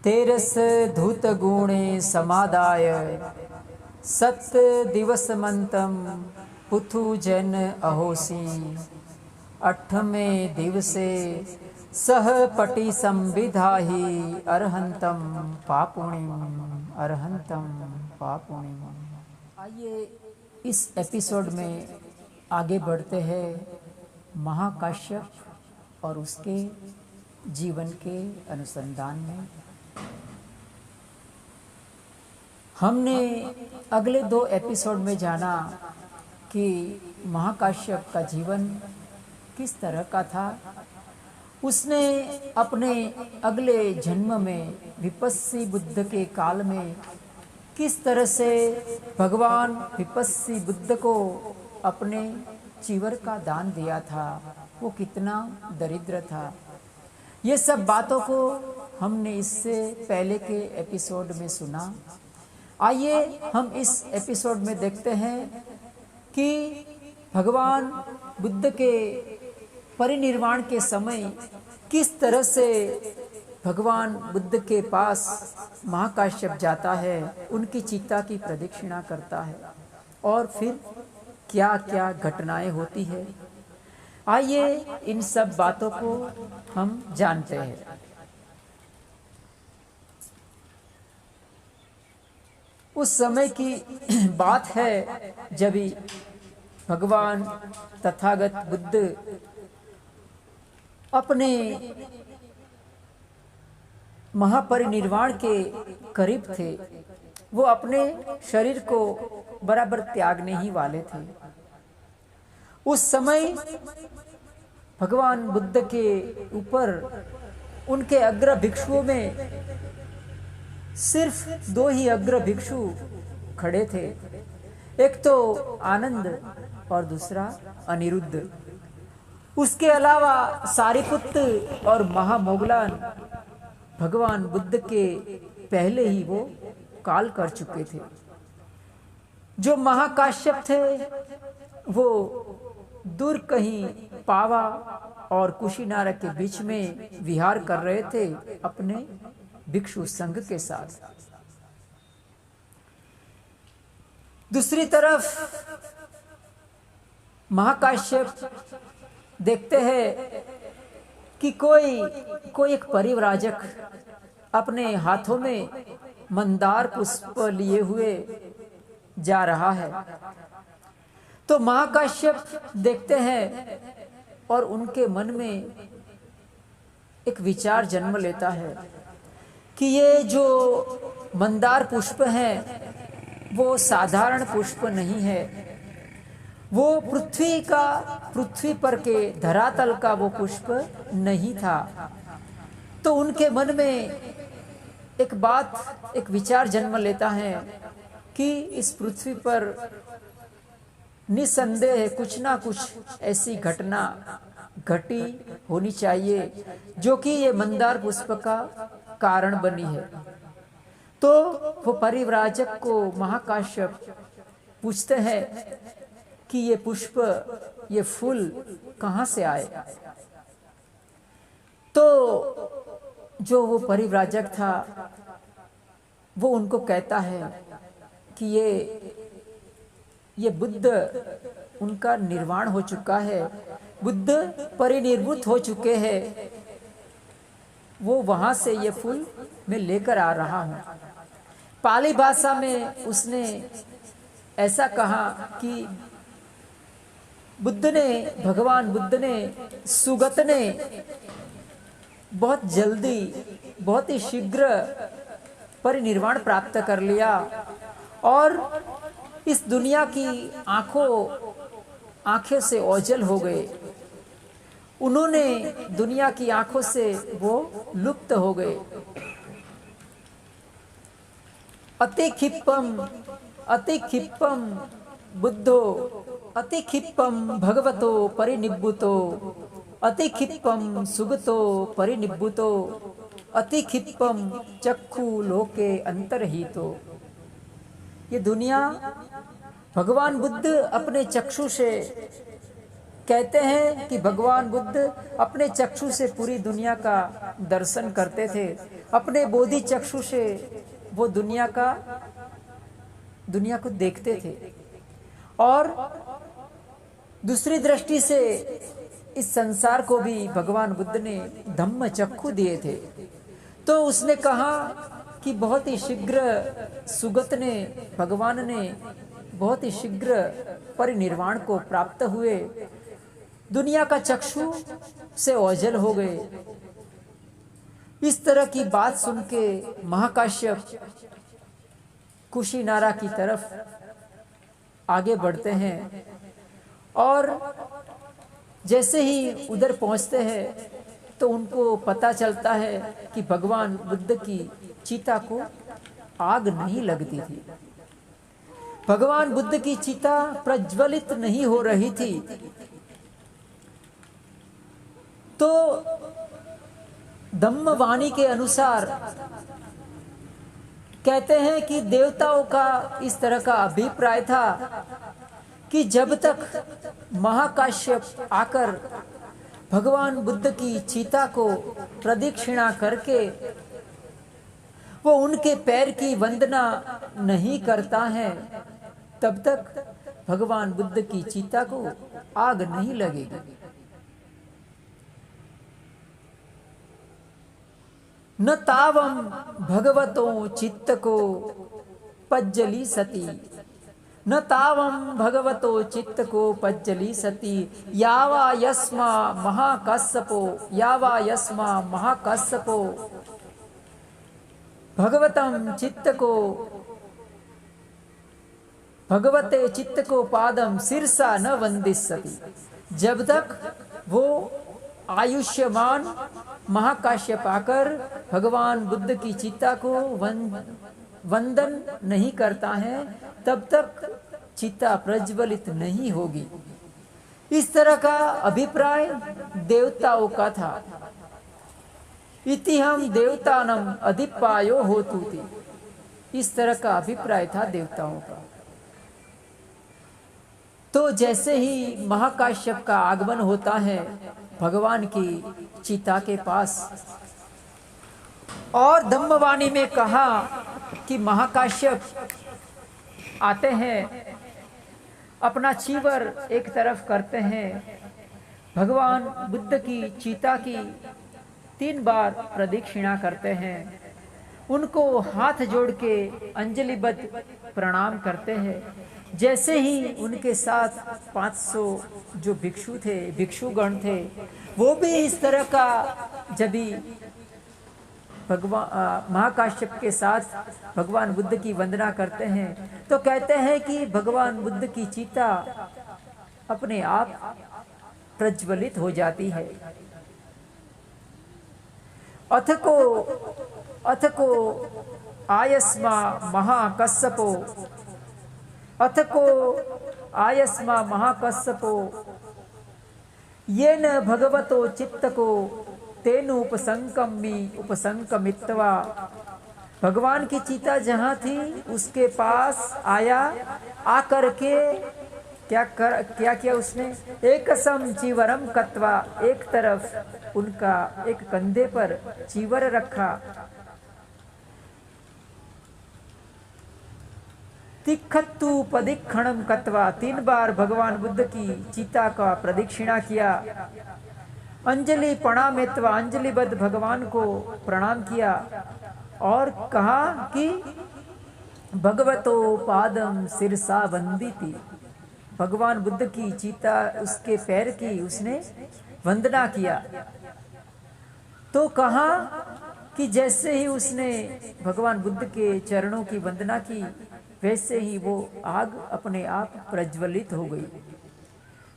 तेरस धूत गुणे समादाय सत दिवसमंतम पुथु जन अहोसी। अठमें दिवसे सह पटी संविधाहि अरहंतम पापुणिम अरहंतम पापुणिम। आइए इस एपिसोड में आगे बढ़ते हैं महाकाश्यप और उसके जीवन के अनुसंधान में। हमने अगले 2 एपिसोड में जाना कि महाकाश्यप का जीवन किस तरह का था। उसने अपने अगले जन्म में विपस्सी बुद्ध के काल में किस तरह से भगवान विपस्सी बुद्ध को अपने चीवर का दान दिया था, वो कितना दरिद्र था। ये सब बातों को हमने इससे पहले के एपिसोड में सुना। आइए हम इस एपिसोड में देखते हैं कि भगवान बुद्ध के परिनिर्वाण के समय किस तरह से भगवान बुद्ध के पास महाकाश्यप जाता है, उनकी चिता की प्रदक्षिणा करता है और फिर क्या क्या घटनाएं होती है। आइए इन सब बातों को हम जानते हैं। उस समय की बात है जब भगवान तथागत बुद्ध अपने महापरिनिर्वाण के करीब थे। वो अपने शरीर को बराबर त्यागने ही वाले थे। उस समय भगवान बुद्ध के ऊपर उनके अग्र भिक्षुओं में सिर्फ 2 ही अग्र भिक्षु खड़े थे, एक तो आनंद और दूसरा अनिरुद्ध। उसके अलावा सारिपुत्र और महामोगलान भगवान बुद्ध के पहले ही वो काल कर चुके थे। जो महाकाश्यप थे वो दूर कहीं पावा और कुशीनारा के बीच में विहार कर रहे थे अपने भिक्षु संघ के साथ। दूसरी तरफ महाकाश्यप देखते हैं कि कोई एक परिव्राजक अपने हाथों में मंदार पुष्प लिए हुए जा रहा है। तो महाकाश्यप देखते हैं और उनके मन में एक विचार जन्म लेता है कि ये जो मंदार पुष्प है वो साधारण पुष्प नहीं है, वो पृथ्वी पर के धरातल का वो पुष्प नहीं था। तो उनके मन में एक विचार जन्म लेता है कि इस पृथ्वी पर निसंदेह कुछ ना कुछ ऐसी घटना घटी होनी चाहिए जो कि ये मंदार पुष्प का कारण बनी है। तो वो परिव्राजक को महाकाश्यप पूछते हैं कि ये पुष्प, ये फूल कहाँ से आए। तो जो वो परिव्राजक था वो उनको कहता है कि ये बुद्ध, उनका निर्वाण हो चुका है, बुद्ध परिनिर्वृत्त हो चुके हैं, वो वहां से ये फूल मैं लेकर आ रहा हूं। पाली भाषा में उसने ऐसा कहा कि भगवान बुद्ध ने, सुगत ने बहुत जल्दी, बहुत ही शीघ्र परिनिर्वाण प्राप्त कर लिया और इस दुनिया की आंखें से ओझल हो गए। उन्होंने दुनिया की आंखों से वो लुप्त हो गए। अति क्षिप्पम बुद्धो अति क्षिप्पम भगवतो परिनिब्बुतो अति क्षिप्पम सुगतो परिनिब्बुतो अति क्षिप्पम चक्षु लोके अंतर्हितो। ये दुनिया भगवान बुद्ध अपने चक्षु से कहते हैं कि भगवान बुद्ध अपने चक्षु से पूरी दुनिया का दर्शन करते थे। अपने बोधि चक्षु से वो दुनिया को देखते थे और दूसरी दृष्टि से इस संसार को भी भगवान बुद्ध ने धम्म चक्षु दिए थे। तो उसने कहा कि बहुत ही शीघ्र सुगत ने, भगवान ने बहुत ही शीघ्र परिनिर्वाण को प्राप्त हुए, दुनिया का चक्षु से ओझल हो गए। इस तरह की बात सुन के महाकाश्यप कुशीनारा की तरफ आगे बढ़ते हैं और जैसे ही उधर पहुंचते हैं तो उनको पता चलता है कि भगवान बुद्ध की चिता को आग नहीं लगती थी। भगवान बुद्ध की चिता प्रज्वलित नहीं हो रही थी। तो धम्मवाणी के अनुसार कहते हैं कि देवताओं का इस तरह का अभिप्राय था कि जब तक महाकाश्यप आकर भगवान बुद्ध की चिता को प्रदक्षिणा करके वो उनके पैर की वंदना नहीं करता है, तब तक भगवान बुद्ध की चिता को आग नहीं लगेगी। न तावम भगवतो चित्त को पज्जली सती, न तावम भगवतो चित्त को पज्जली सती, यावा यस्मा महाकස්සपो भगवतम चित्त को, भगवते चित्त को पादम सिरसा न वंदिस्सति। जब तक वो आयुष्यमान महाकाश्यप आकर भगवान बुद्ध की चिता को वंदन नहीं करता है, तब तक चिता प्रज्वलित नहीं होगी। इस तरह का अभिप्राय देवताओं का था। इति हम देवतानम अधिपायो होतु थी, इस तरह का अभिप्राय था देवताओं का। तो जैसे ही महाकाश्यप का आगमन होता है भगवान की चिता के पास, और धम्मवाणी में कहा कि महाकाश्यप आते हैं, अपना चीवर एक तरफ करते हैं, भगवान बुद्ध की चिता की 3 बार प्रदक्षिणा करते हैं, उनको हाथ जोड़ के अंजलिबद्ध प्रणाम करते हैं। जैसे ही उनके साथ 500 जो भिक्षु थे, भिक्षुगण थे, वो भी इस तरह का जब भगवान महाकाश्यप के साथ भगवान बुद्ध की वंदना करते हैं, तो कहते हैं कि भगवान बुद्ध की चिता अपने आप प्रज्वलित हो जाती है। अथ को आयस्मा महाकස්සपो येन भगवतो चित्त को तेनु उपसंकमित्वा। भगवान की चिता जहाँ थी उसके पास आया, आकर के क्या किया उसने, एक सम चीवरम कत्वा, एक तरफ उनका एक कंधे पर चीवर रखा, तिखत्तु पदिक्षणम कत्वा, 3 बार भगवान बुद्ध की चिता का प्रदक्षिणा किया, अंजलि प्रणामेत्वा, अंजलिबद्ध भगवान को प्रणाम किया और कहा कि भगवतो पादम सिरसा वंदिति। भगवान बुद्ध की चिता, उसके पैर की उसने वंदना किया। तो कहा कि जैसे ही उसने भगवान बुद्ध के चरणों की वंदना की, वैसे ही वो आग अपने आप प्रज्वलित हो गई।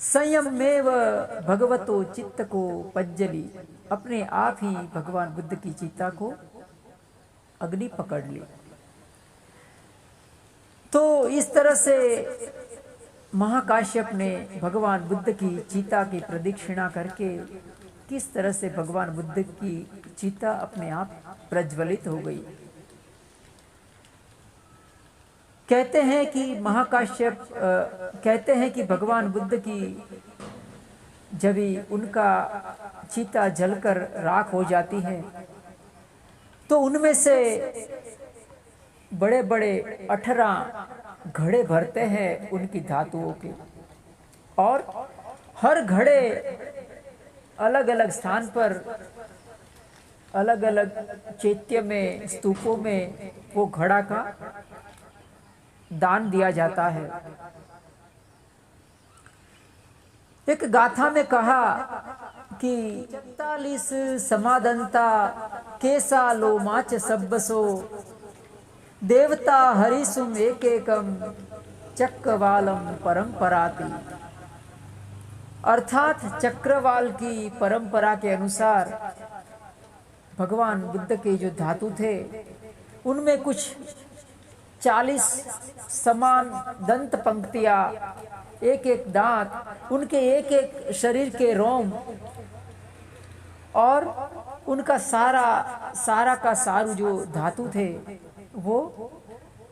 संयमेव भगवतो चित्त को पज्जली, अपने आप ही भगवान बुद्ध की चिता को अग्नि पकड़ ली। तो इस तरह से महाकाश्यप ने भगवान बुद्ध की चिता की प्रदक्षिणा करके किस तरह से भगवान बुद्ध की चिता अपने आप प्रज्वलित हो गई। कहते हैं कि महाकाश्यप कहते हैं कि भगवान बुद्ध की जब ही उनका चिता जलकर राख हो जाती है तो उनमें से बड़े बड़े 18 घड़े भरते हैं उनकी धातुओं के, और हर घड़े अलग अलग स्थान पर अलग अलग चैत्य में, स्तूपों में वो घड़ा का दान दिया जाता है। एक गाथा में कहा कि 44 समादंता केसा लोमाच सब्बसो देवता हरिसुम एक एकम चक्रवालम परंपराति। अर्थात चक्रवाल की परंपरा के अनुसार भगवान बुद्ध के जो धातु थे उनमें कुछ 40 समान दंत पंक्तियां, एक एक दांत, उनके एक एक शरीर के रोम और उनका सारा का सारू जो धातु थे वो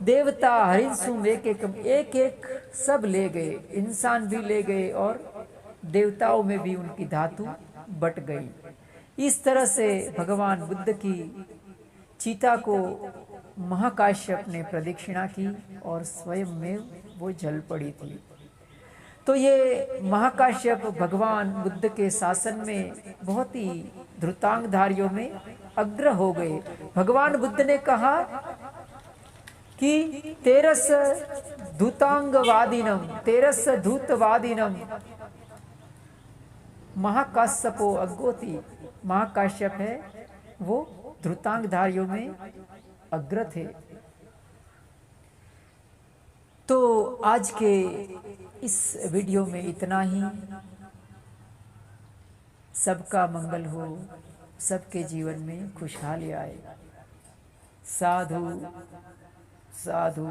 देवता हरिंसुम एक एक सब ले गए, इंसान भी ले गए और देवताओं में भी उनकी धातु बट गई। इस तरह से भगवान बुद्ध की चीता को महाकाश्यप ने प्रदक्षिणा की और स्वयं में वो जल पड़ी थी। तो ये महाकाश्यप भगवान बुद्ध के शासन में बहुत ही धृतांगधारियों में अग्र हो गए। भगवान बुद्ध ने कहा कि तेरस धूतवादिनम महाकाश्यपो अग्गोति। महाकाश्यप है वो धृतांगधारियों में अग्र थे। तो आज के इस वीडियो में इतना ही। सबका मंगल हो, सबके जीवन में खुशहाली आए। साधु साधु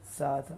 साधु।